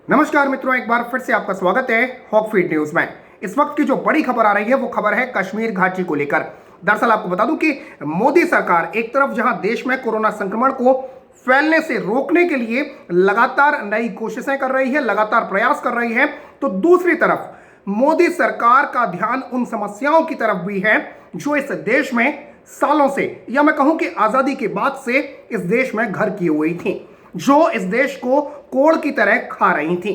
नमस्कार मित्रों, एक बार फिर से आपका स्वागत है हॉकफीड न्यूज में। इस वक्त की जो बड़ी खबर आ रही है वो खबर है कश्मीर घाटी को लेकर। दरअसल आपको बता दूं कि मोदी सरकार एक तरफ जहां देश में कोरोना संक्रमण को फैलने से रोकने के लिए लगातार नई कोशिशें कर रही है, लगातार प्रयास कर रही है, तो दूसरी तरफ मोदी सरकार का ध्यान उन समस्याओं की तरफ भी है जो इस देश में सालों से, या मैं कहूं कि आजादी के बाद से इस देश में घर की हुई थी, जो इस देश को कोड़ की तरह खा रही थी।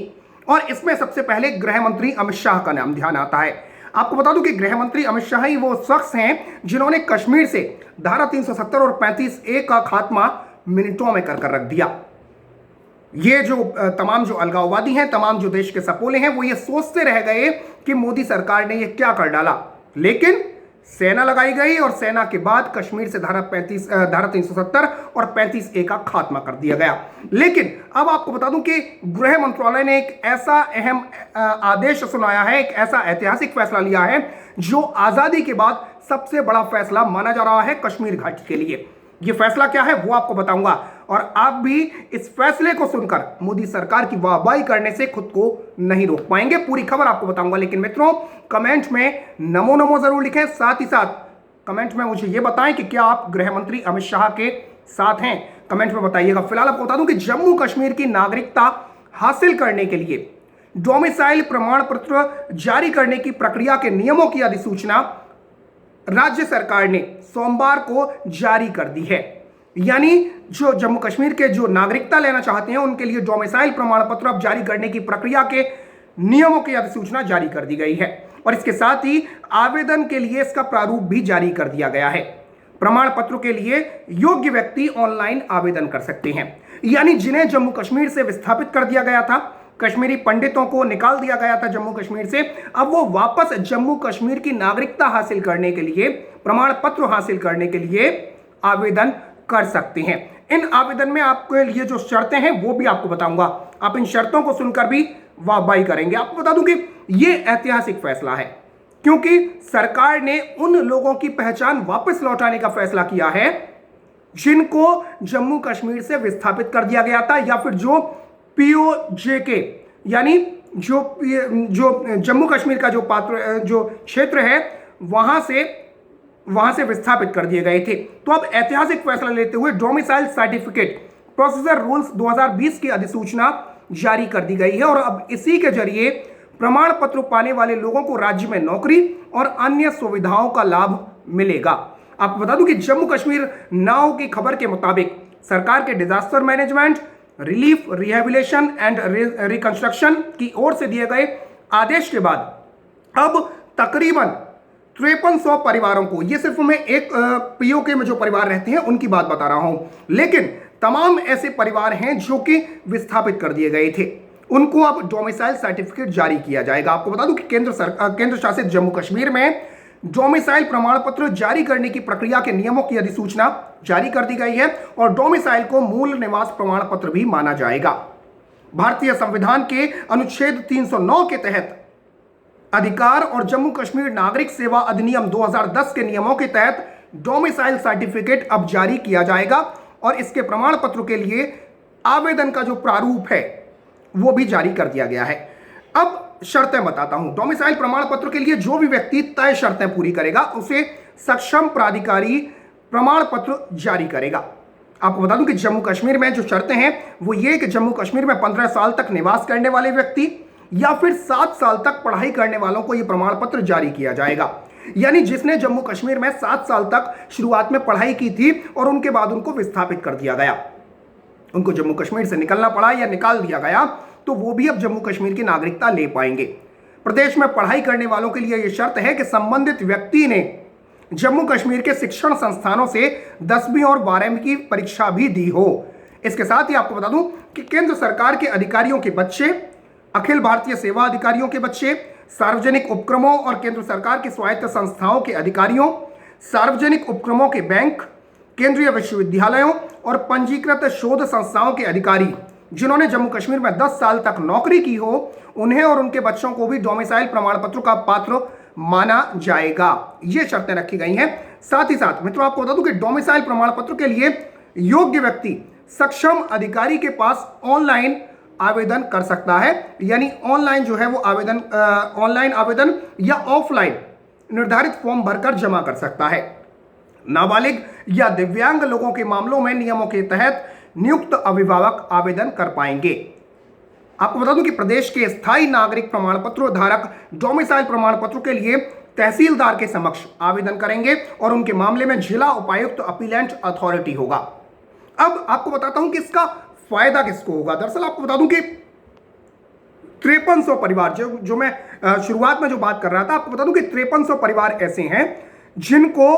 और इसमें सबसे पहले गृह मंत्री अमित शाह का नाम ध्यान आता है। आपको बता दूं कि गृह मंत्री अमित शाह ही वो शख्स हैं जिन्होंने कश्मीर से धारा 370 और 35A का खात्मा मिनटों में कर रख दिया। ये जो तमाम जो अलगाववादी हैं, तमाम जो देश के सपोले हैं, वो ये सोचते रह गए कि मोदी सरकार ने ये क्या कर डाला, लेकिन सेना लगाई गई और सेना के बाद कश्मीर से धारा 370 और 35A का खात्मा कर दिया गया। लेकिन अब आपको बता दूं कि गृह मंत्रालय ने एक ऐसा अहम आदेश सुनाया है, एक ऐसा ऐतिहासिक फैसला लिया है जो आजादी के बाद सबसे बड़ा फैसला माना जा रहा है कश्मीर घाटी के लिए। यह फैसला क्या है वो आपको बताऊंगा, और आप भी इस फैसले को सुनकर मोदी सरकार की वाहवाही करने से खुद को नहीं रोक पाएंगे। पूरी खबर आपको बताऊंगा, लेकिन मित्रों कमेंट में नमो नमो जरूर लिखें। साथ ही साथ कमेंट में मुझे यह बताएं कि क्या आप गृह मंत्री अमित शाह के साथ हैं, कमेंट में बताइएगा। फिलहाल आपको बता दूं कि जम्मू कश्मीर की नागरिकता हासिल करने के लिए डोमिसाइल प्रमाण पत्र जारी करने की प्रक्रिया के नियमों की अधिसूचना राज्य सरकार ने सोमवार को जारी कर दी है। यानी जो जम्मू कश्मीर के जो नागरिकता लेना चाहते हैं उनके लिए डोमिसाइल प्रमाण पत्र अब जारी करने की प्रक्रिया के नियमों की अधिसूचना जारी कर दी गई है, और इसके साथ ही आवेदन के लिए इसका प्रारूप भी जारी कर दिया गया है। प्रमाण पत्र के लिए योग्य व्यक्ति ऑनलाइन आवेदन कर सकते हैं। यानी जिन्हें जम्मू कश्मीर से विस्थापित कर दिया गया था, कश्मीरी पंडितों को निकाल दिया गया था जम्मू कश्मीर से, अब वो वापस जम्मू कश्मीर की नागरिकता हासिल करने के लिए, प्रमाण पत्र हासिल करने के लिए आवेदन कर सकते हैं। इन आवेदन में आपके लिए जो शर्तें हैं वो भी आपको बताऊंगा, आप इन शर्तों को सुनकर भी वाहवाही करेंगे। आपको बता दूं कि यह ऐतिहासिक फैसला है क्योंकि सरकार ने उन लोगों की पहचान वापस लौटाने का फैसला किया है जिनको जम्मू कश्मीर से विस्थापित कर दिया गया था, या फिर जो POJK यानी जो जम्मू कश्मीर का जो क्षेत्र है वहां से विस्थापित कर दिए गए थे। तो अब ऐतिहासिक फैसला लेते हुए डोमिसाइल सर्टिफिकेट प्रोसीजर रूल्स 2020 की अधिसूचना जारी कर दी गई है, और अब इसी के जरिए प्रमाण पत्र पाने वाले लोगों को राज्य में नौकरी और अन्य सुविधाओं का लाभ मिलेगा। आपको बता दूं कि जम्मू कश्मीर नाउ की खबर के मुताबिक सरकार के disaster management, relief, rehabilitation and reconstruction की ओर से दिए गए आदेश के बाद अब तकरीबन 5300 परिवारों को, ये सिर्फ मैं एक POK में जो परिवार रहते हैं उनकी बात बता रहा हूं, लेकिन तमाम ऐसे परिवार हैं जो कि विस्थापित कर दिए गए थे, उनको अब डोमिसाइल सर्टिफिकेट जारी किया जाएगा। आपको बता दूं कि केंद्र शासित जम्मू कश्मीर में डोमिसाइल प्रमाण पत्र जारी करने की प्रक्रिया के नियमों की अधिसूचना जारी कर दी गई है, और डोमिसाइल को मूल निवास प्रमाण पत्र भी माना जाएगा। भारतीय संविधान के अनुच्छेद 309 के तहत अधिकार और जम्मू कश्मीर नागरिक सेवा अधिनियम 2010 के नियमों के तहत डोमिसाइल सर्टिफिकेट अब जारी किया जाएगा, और इसके प्रमाण पत्र के लिए आवेदन का जो प्रारूप है वो भी जारी कर दिया गया है। अब शर्तें बताता हूं। डोमिसाइल प्रमाण पत्र के लिए जो भी व्यक्ति तय शर्तें पूरी करेगा उसे सक्षम प्राधिकारी प्रमाण पत्र जारी करेगा। आपको बता दूं कि जम्मू कश्मीर में जो शर्तें हैं वो ये कि जम्मू कश्मीर में 15 साल तक निवास करने वाले व्यक्ति या फिर 7 साल तक पढ़ाई करने वालों को यह प्रमाण पत्र जारी किया जाएगा। यानी जिसने जम्मू कश्मीर में 7 साल तक शुरुआत में पढ़ाई की थी और उनके बाद उनको विस्थापित कर दिया गया, उनको जम्मू कश्मीर से निकलना पड़ा या निकाल दिया गया, तो वो भी अब जम्मू कश्मीर की नागरिकता ले पाएंगे। प्रदेश में पढ़ाई करने वालों के लिए यह शर्त है कि संबंधित व्यक्ति ने जम्मू कश्मीर के शिक्षण संस्थानों से 10वीं और 12वीं की परीक्षा भी दी हो। इसके साथ ही आपको बता दूं कि केंद्र सरकार के अधिकारियों के बच्चे, अखिल भारतीय सेवा अधिकारियों के बच्चे, सार्वजनिक उपक्रमों और केंद्र सरकार की स्वायत्त संस्थाओं के अधिकारियों, सार्वजनिक उपक्रमों के बैंक, केंद्रीय विश्वविद्यालयों और पंजीकृत शोध संस्थाओं के अधिकारी जिन्होंने जम्मू कश्मीर में 10 साल तक नौकरी की हो, उन्हें और उनके बच्चों को भी डोमिसाइल प्रमाण पत्र का पात्र माना जाएगा। ये शर्तें रखी गई हैं। साथ ही साथ मित्रों आपको बता दूं कि डोमिसाइल प्रमाण पत्र के लिए योग्य व्यक्ति सक्षम अधिकारी के पास ऑनलाइन आवेदन कर सकता है, यानी ऑनलाइन जो है वो आवेदन, ऑनलाइन आवेदन या ऑफलाइन निर्धारित फॉर्म भरकर जमा कर सकता है। नाबालिग या दिव्यांग लोगों के मामलों में नियमों के तहत नियुक्त अभिभावक आवेदन कर पाएंगे। आपको बता दूं कि प्रदेश के स्थायी नागरिक प्रमाण पत्र धारक डोमिसाइल प्रमाण पत्र के लिए तहसीलदार के समक्ष आवेदन करेंगे और उनके मामले में जिला उपायुक्त अपीलेंट अथॉरिटी होगा। अब आपको बताता हूं कि इसका फायदा किसको होगा। दरअसल आपको बता दूं कि 5300 परिवार, जो मैं शुरुआत में जो बात कर रहा था, आपको बता दूं कि 5300 परिवार ऐसे हैं जिनको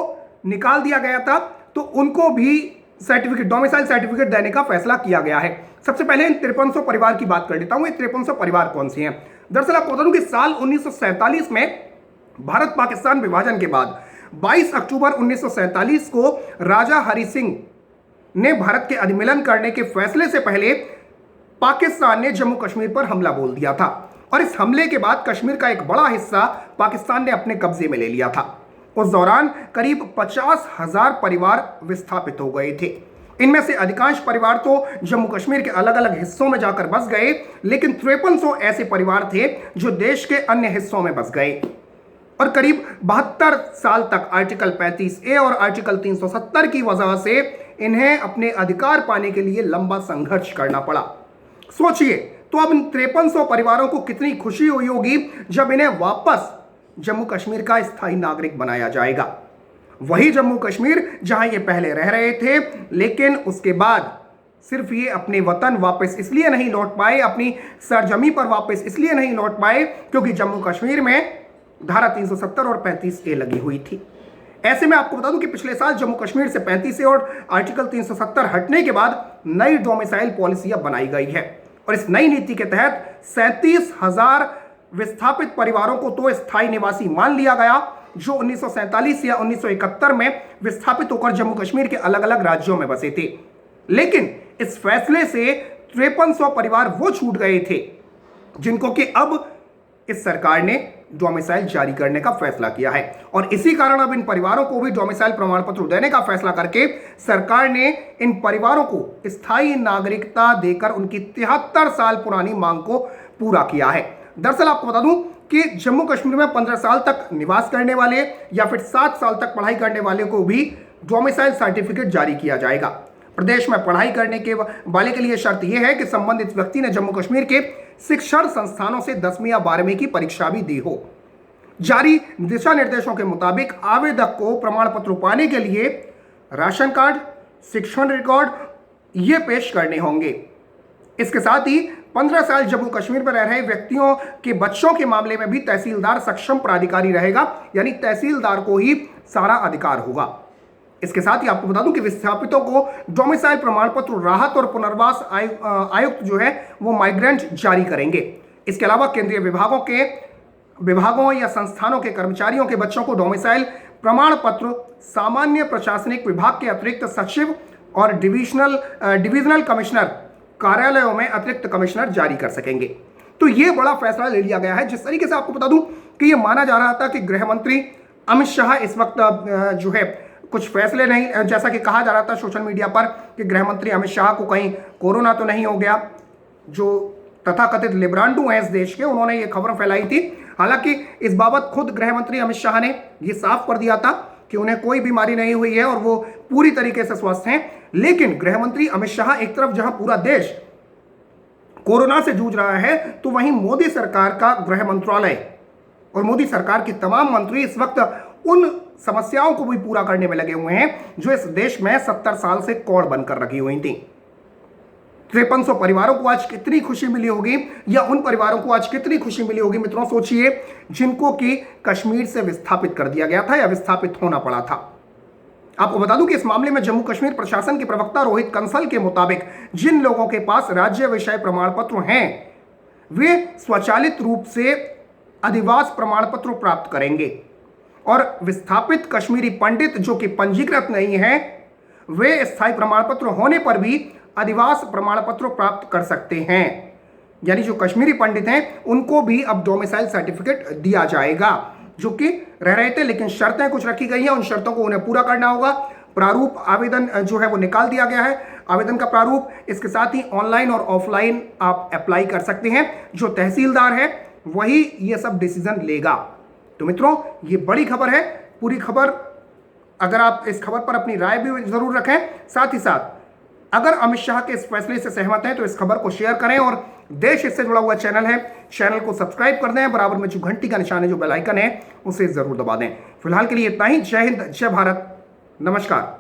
निकाल दिया गया था, तो उनको भी सर्टिफिकेट, डोमिसाइल सर्टिफिकेट देने का फैसला किया गया है। सबसे पहले इन 5300 परिवार की बात कर लेता हूं। ये 5300 परिवार कौन से हैं? दरअसल आपको बता दूं कि साल 1947 में भारत पाकिस्तान विभाजन के बाद 22 अक्टूबर 1947 को राजा हरि सिंह ने भारत के अधिमिलन करने के फैसले से पहले पाकिस्तान ने जम्मू कश्मीर पर हमला बोल दिया था और इस हमले के बाद कश्मीर का एक बड़ा हिस्सा पाकिस्तान ने अपने कब्जे में ले लिया था। उस दौरान करीब 50,000 परिवार विस्थापित हो गए थे। इनमें से अधिकांश परिवार तो जम्मू कश्मीर के अलग अलग हिस्सों में जाकर बस गए, लेकिन 5300 ऐसे परिवार थे जो देश के अन्य हिस्सों में बस गए और करीब 72 साल तक आर्टिकल 35A और आर्टिकल 370 की वजह से इन्हें अपने अधिकार पाने के लिए लंबा संघर्ष करना पड़ा। सोचिए, तो अब इन 5300 परिवारों को कितनी खुशी हुई होगी जब इन्हें वापस जम्मू कश्मीर का स्थायी नागरिक बनाया जाएगा। वही जम्मू कश्मीर जहां ये पहले रह रहे थे, लेकिन उसके बाद सिर्फ ये अपने वतन वापस इसलिए नहीं लौट पाए, अपनी सरजमी पर वापस इसलिए नहीं लौट पाए क्योंकि जम्मू कश्मीर में धारा 370 और 35A लगी हुई थी। ऐसे में आपको बता दूं कि पिछले साल जम्मू कश्मीर से 35A और आर्टिकल 370 हटने के बाद नई डोमिसाइल पॉलिसी अब बनाई गई है और इस नई नीति के तहत 37,000 विस्थापित परिवारों को तो स्थायी निवासी मान लिया गया जो 1947 या 1971 में विस्थापित होकर जम्मू कश्मीर के अलग अलग राज्यों में बसे थे। लेकिन इस फैसले से 5300 परिवार वो छूट गए थे जिनको कि अब इस सरकार ने डोमिसाइल जारी करने का फैसला किया है और इसी कारण अब इन परिवारों को भी डोमिसाइल प्रमाण पत्र देने का फैसला करके सरकार ने इन परिवारों को स्थायी नागरिकता देकर उनकी 73 साल पुरानी मांग को पूरा किया है। दरअसल आपको बता दूं कि जम्मू कश्मीर में 15 साल तक निवास करने वाले या फिर 7 साल तक पढ़ाई करने वाले को भी डोमिसाइल सर्टिफिकेट जारी किया जाएगा। प्रदेश में पढ़ाई करने के वाले के लिए शर्त यह है कि संबंधित व्यक्ति ने जम्मू कश्मीर के शिक्षण संस्थानों से 10वीं या 12वीं की परीक्षा भी दी हो। जारी दिशा निर्देशों के मुताबिक आवेदक को प्रमाण पत्र पाने के लिए राशन कार्ड, शिक्षण रिकॉर्ड ये पेश करने होंगे। इसके साथ ही 15 साल जम्मू कश्मीर में रह रहे व्यक्तियों के बच्चों के मामले में भी तहसीलदार सक्षम प्राधिकारी रहेगा, यानी तहसीलदार को ही सारा अधिकार होगा। इसके साथ ही आपको बता दूं कि विस्थापितों को डोमिसाइल प्रमाण पत्र राहत और पुनर्वास आयुक्त जो है वो माइग्रेंट जारी करेंगे। इसके अलावा केंद्रीय विभागों या संस्थानों के कर्मचारियों के बच्चों को डोमिसाइल प्रमाण पत्र सामान्य प्रशासनिक विभाग के अतिरिक्त सचिव और डिविजनल कमिश्नर कार्यालयों में अतिरिक्त कमिश्नर जारी कर सकेंगे। तो ये बड़ा फैसला ले लिया गया है। जिस तरीके से आपको बता दूं कि ये माना जा रहा था कि गृह मंत्री अमित शाह इस वक्त जो है कुछ फैसले नहीं, जैसा कि कहा जा रहा था सोशल मीडिया पर कि गृह मंत्री अमित शाह को कहीं कोरोना तो नहीं हो गया, जो तथाकथित लिब्रांडू हैं इस देश के, उन्होंने ये खबर फैलाई थी। हालांकि इस बाबत खुद गृह मंत्री अमित शाह ने ये साफ कर दिया था कि उन्हें कोई बीमारी नहीं हुई है और वो पूरी तरीके से स्वस्थ हैं। लेकिन गृह मंत्री अमित शाह एक तरफ जहां पूरा देश कोरोना से जूझ रहा है, तो वहीं मोदी सरकार का गृह मंत्रालय और मोदी सरकार के तमाम मंत्री इस वक्त उन समस्याओं को भी पूरा करने में लगे हुए हैं जो इस देश में 70 साल से कौड़ बनकर रखी हुई थी। 5300 परिवारों को आज कितनी खुशी मिली होगी, या उन परिवारों को आज कितनी खुशी मिली होगी मित्रों, सोचिए, जिनको कि कश्मीर से विस्थापित कर दिया गया था या विस्थापित होना पड़ा था। आपको बता दूं कि इस मामले में जम्मू कश्मीर प्रशासन के प्रवक्ता रोहित कंसल के मुताबिक जिन लोगों के पास राज्य विषय प्रमाण पत्र हैं वे स्वचालित रूप से अधिवास प्रमाण पत्र प्राप्त करेंगे और विस्थापित कश्मीरी पंडित जो कि पंजीकृत नहीं हैं वे स्थायी प्रमाण पत्र होने पर भी अधिवास प्रमाण पत्र प्राप्त कर सकते हैं। यानी जो कश्मीरी पंडित हैं उनको भी अब डोमिसाइल सर्टिफिकेट दिया जाएगा, जो कि रह रहे थे, लेकिन शर्तें कुछ रखी गई हैं, उन शर्तों को उन्हें पूरा करना होगा। प्रारूप आवेदन जो है वो निकाल दिया गया है आवेदन का प्रारूप, इसके साथ ही ऑनलाइन और ऑफलाइन आप अप्लाई कर सकते हैं। जो तहसीलदार है वही ये सब डिसीजन लेगा। तो मित्रों, ये बड़ी खबर है। पूरी खबर, अगर आप इस खबर पर अपनी राय भी जरूर रखें। साथ ही साथ अगर अमित शाह के इस फैसले से सहमत हैं तो इस खबर को शेयर करें और देश इससे जुड़ा हुआ चैनल है, चैनल को सब्सक्राइब कर दें। बराबर में जो घंटी का निशान है, जो बेल आइकन है, उसे जरूर दबा दें। फिलहाल के लिए इतना ही। जय हिंद, जय भारत, नमस्कार।